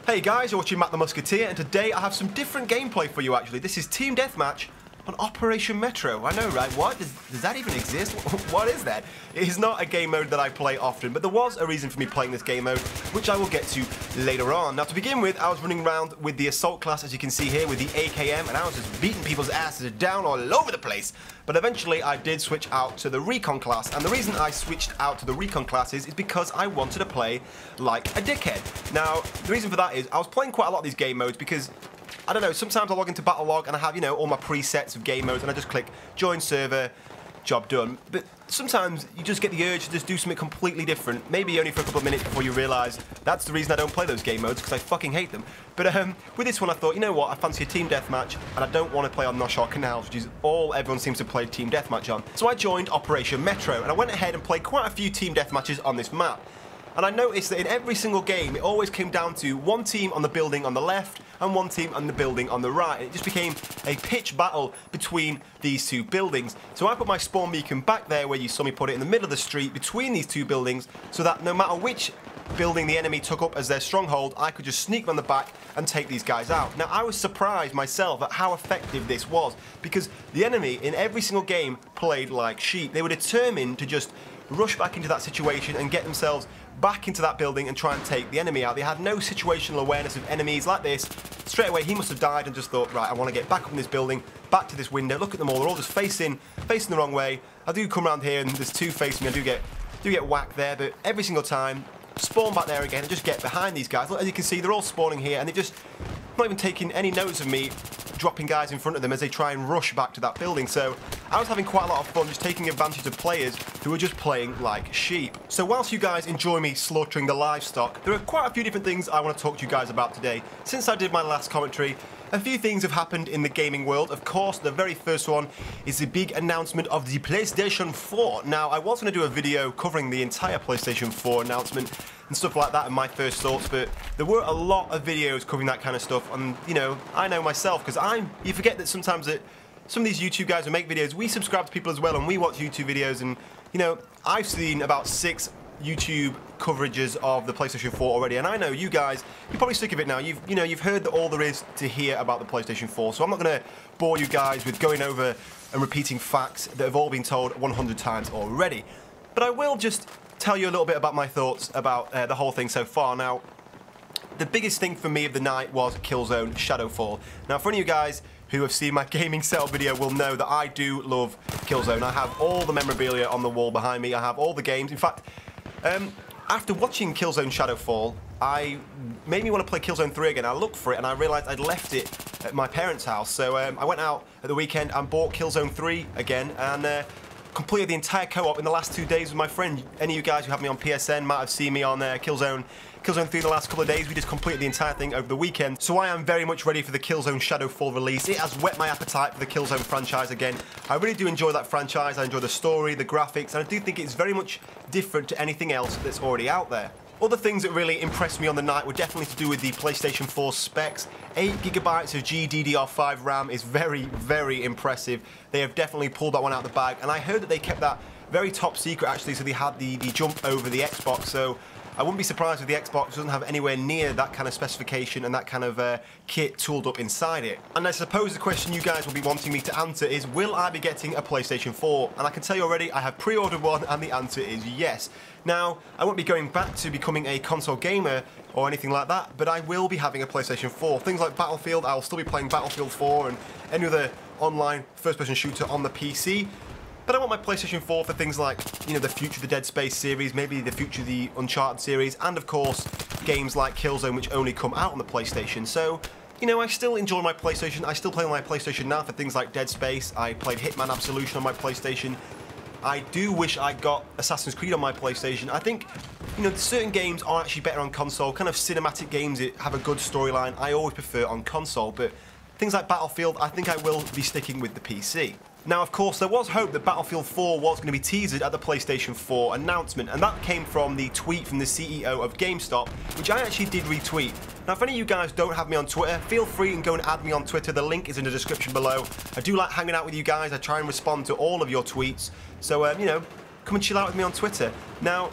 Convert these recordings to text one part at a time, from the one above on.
Hey guys, you're watching Matt the Musketeer, and today I have some different gameplay for you actually. This is Team Deathmatch on Operation Metro. I know, right? What? Does that even exist? What is that? It is not a game mode that I play often, but there was a reason for me playing this game mode, which I will get to later on. Now, to begin with, I was running around with the Assault class, as you can see here, with the AKM, and I was just beating people's asses down all over the place. But eventually, I did switch out to the Recon class, and the reason I switched out to the Recon class is because I wanted to play like a dickhead. Now, the reason for that is I was playing quite a lot of these game modes because I don't know, sometimes I log into Battlelog and I have, you know, all my presets of game modes and I just click join server, job done. But sometimes you just get the urge to just do something completely different, maybe only for a couple of minutes before you realise that's the reason I don't play those game modes, because I fucking hate them. But with this one I thought, you know what, I fancy a team deathmatch and I don't want to play on Noshot Canals, which is all everyone seems to play team deathmatch on. So I joined Operation Metro and I went ahead and played quite a few team deathmatches on this map. And I noticed that in every single game, it always came down to one team on the building on the left and one team on the building on the right. It just became a pitch battle between these two buildings. So I put my spawn beacon back there where you saw me put it in the middle of the street between these two buildings, so that no matter which building the enemy took up as their stronghold, I could just sneak on the back and take these guys out. Now, I was surprised myself at how effective this was, because the enemy in every single game played like sheep. They were determined to just rush back into that situation and get themselves back into that building and try and take the enemy out. They had no situational awareness of enemies like this. Straight away, he must have died and just thought, right, I want to get back up in this building, back to this window. Look at them all. They're all just facing the wrong way. I do come around here and there's two facing me. I do get whacked there, but every single time, spawn back there again and just get behind these guys. Look, as you can see, they're all spawning here and they're just not even taking any notice of me dropping guys in front of them as they try and rush back to that building. So I was having quite a lot of fun just taking advantage of players who were just playing like sheep. So whilst you guys enjoy me slaughtering the livestock, there are quite a few different things I want to talk to you guys about today. Since I did my last commentary, a few things have happened in the gaming world. Of course, the very first one is the big announcement of the PlayStation 4. Now, I was going to do a video covering the entire PlayStation 4 announcement and stuff like that and my first thoughts, but there were a lot of videos covering that kind of stuff, and, you know, I know myself, because you forget that sometimes that some of these YouTube guys who make videos, we subscribe to people as well, and we watch YouTube videos, and, you know, I've seen about 6 YouTube coverages of the PlayStation 4 already, and I know you guys, you're probably sick of it now. You've heard that all there is to hear about the PlayStation 4, so I'm not going to bore you guys with going over and repeating facts that have all been told 100 times already. But I will just tell you a little bit about my thoughts about the whole thing so far. Now, the biggest thing for me of the night was Killzone Shadowfall. Now, for any of you guys who have seen my gaming setup video will know that I do love Killzone. I have all the memorabilia on the wall behind me. I have all the games. In fact, after watching Killzone Shadowfall, I made me want to play Killzone 3 again. I looked for it and I realised I'd left it at my parents' house. So I went out at the weekend and bought Killzone 3 again and completed the entire co-op in the last 2 days with my friend. Any of you guys who have me on PSN might have seen me on Killzone 3 the last couple of days. We just completed the entire thing over the weekend. So I am very much ready for the Killzone Shadowfall release. It has whet my appetite for the Killzone franchise again. I really do enjoy that franchise. I enjoy the story, the graphics, and I do think it's very much different to anything else that's already out there. Other things that really impressed me on the night were definitely to do with the PlayStation 4 specs. 8GB of GDDR5 RAM is very, very impressive. They have definitely pulled that one out of the bag, and I heard that they kept that very top secret actually, so they had the jump over the Xbox. So I wouldn't be surprised if the Xbox doesn't have anywhere near that kind of specification and that kind of kit tooled up inside it. And I suppose the question you guys will be wanting me to answer is, will I be getting a PlayStation 4? And I can tell you already, I have pre-ordered one and the answer is yes. Now, I won't be going back to becoming a console gamer or anything like that, but I will be having a PlayStation 4. Things like Battlefield, I'll still be playing Battlefield 4 and any other online first-person shooter on the PC. But I want my PlayStation 4 for things like, you know, the future of the Dead Space series, maybe the future of the Uncharted series, and of course, games like Killzone, which only come out on the PlayStation. So, you know, I still enjoy my PlayStation. I still play on my PlayStation now for things like Dead Space. I played Hitman Absolution on my PlayStation. I do wish I got Assassin's Creed on my PlayStation. I think, you know, certain games are actually better on console. Kind of cinematic games that have a good storyline, I always prefer on console. But things like Battlefield, I think I will be sticking with the PC. Now, of course, there was hope that Battlefield 4 was going to be teased at the PlayStation 4 announcement, and that came from the tweet from the CEO of GameStop, which I actually did retweet. Now, if any of you guys don't have me on Twitter, feel free and go and add me on Twitter. The link is in the description below. I do like hanging out with you guys. I try and respond to all of your tweets. So, you know, come and chill out with me on Twitter. Now,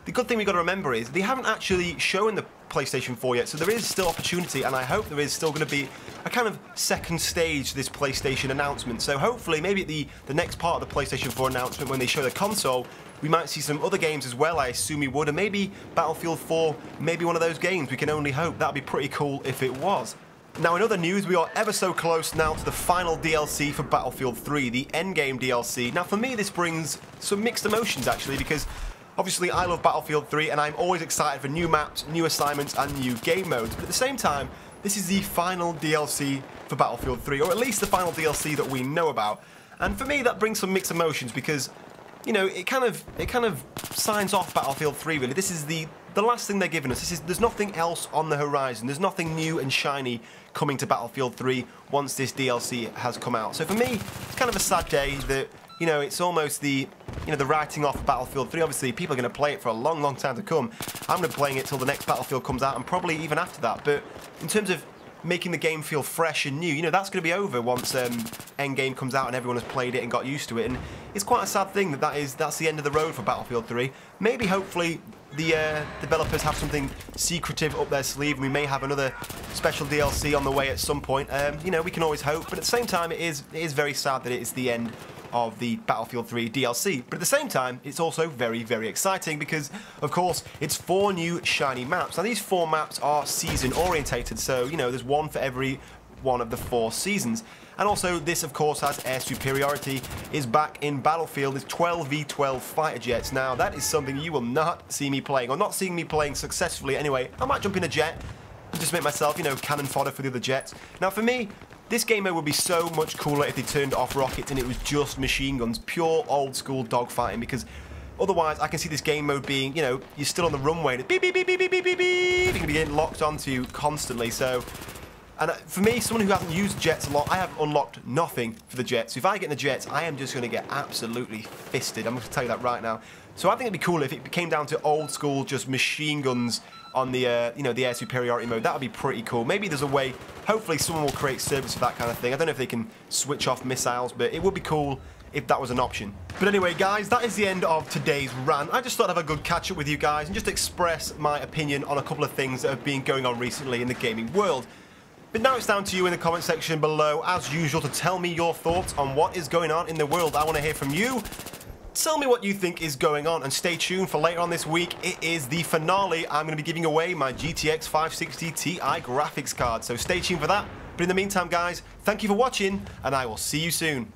the good thing we've got to remember is they haven't actually shown the PlayStation 4 yet, so there is still opportunity, and I hope there is still going to be a kind of second stage to this PlayStation announcement. So hopefully, maybe at the next part of the PlayStation 4 announcement, when they show the console, we might see some other games as well. I assume we would, and maybe Battlefield 4, maybe one of those games. We can only hope. That'd be pretty cool if it was. Now, in other news, we are ever so close now to the final DLC for Battlefield 3, the Endgame DLC. Now, for me, this brings some mixed emotions, actually, because obviously I love Battlefield 3, and I'm always excited for new maps, new assignments, and new game modes. But at the same time, this is the final DLC for Battlefield 3, or at least the final DLC that we know about. And for me, that brings some mixed emotions because, you know, it kind of signs off Battlefield 3, really. This is the last thing they're giving us. There's nothing else on the horizon. There's nothing new and shiny coming to Battlefield 3 once this DLC has come out. So for me, it's kind of a sad day that, you know, it's almost the writing off of Battlefield 3. Obviously, people are going to play it for a long, long time to come. I'm going to be playing it till the next Battlefield comes out, and probably even after that. But in terms of making the game feel fresh and new, you know, that's going to be over once Endgame comes out and everyone has played it and got used to it. And it's quite a sad thing that's the end of the road for Battlefield 3. Maybe, hopefully, the developers have something secretive up their sleeve, and we may have another special DLC on the way at some point. You know, we can always hope, but at the same time, it is very sad that it is the end of the Battlefield 3 DLC. But at the same time, it's also very, very exciting because, of course, it's 4 new shiny maps. Now, these 4 maps are season-orientated, so, you know, there's one for every one of the 4 seasons. And also, this, of course, has air superiority, is back in Battlefield. It's 12v12 fighter jets. Now, that is something you will not see me playing, or not seeing me playing successfully anyway. I might jump in a jet and just make myself, you know, cannon fodder for the other jets. Now, for me, this game mode would be so much cooler if they turned off rockets and it was just machine guns, pure old-school dogfighting, because otherwise I can see this game mode being, you know, you're still on the runway and it's beep, beep, beep, beep, beep, beep, beep, beep, you're going to be getting locked onto constantly. So, and for me, someone who hasn't used jets a lot, I have unlocked nothing for the jets. So if I get in the jets, I am just going to get absolutely fisted. I'm going to tell you that right now. So I think it'd be cool if it came down to old-school, just machine guns on the, you know, the air superiority mode. That would be pretty cool. Maybe there's a way, hopefully someone will create servers for that kind of thing. I don't know if they can switch off missiles, but it would be cool if that was an option. But anyway, guys, that is the end of today's rant. I just thought I'd have a good catch up with you guys and just express my opinion on a couple of things that have been going on recently in the gaming world. But now it's down to you in the comment section below, as usual, to tell me your thoughts on what is going on in the world. I want to hear from you. Tell me what you think is going on, and stay tuned for later on this week. It is the finale. I'm going to be giving away my GTX 560 Ti graphics card, so stay tuned for that. But in the meantime, guys, thank you for watching, and I will see you soon.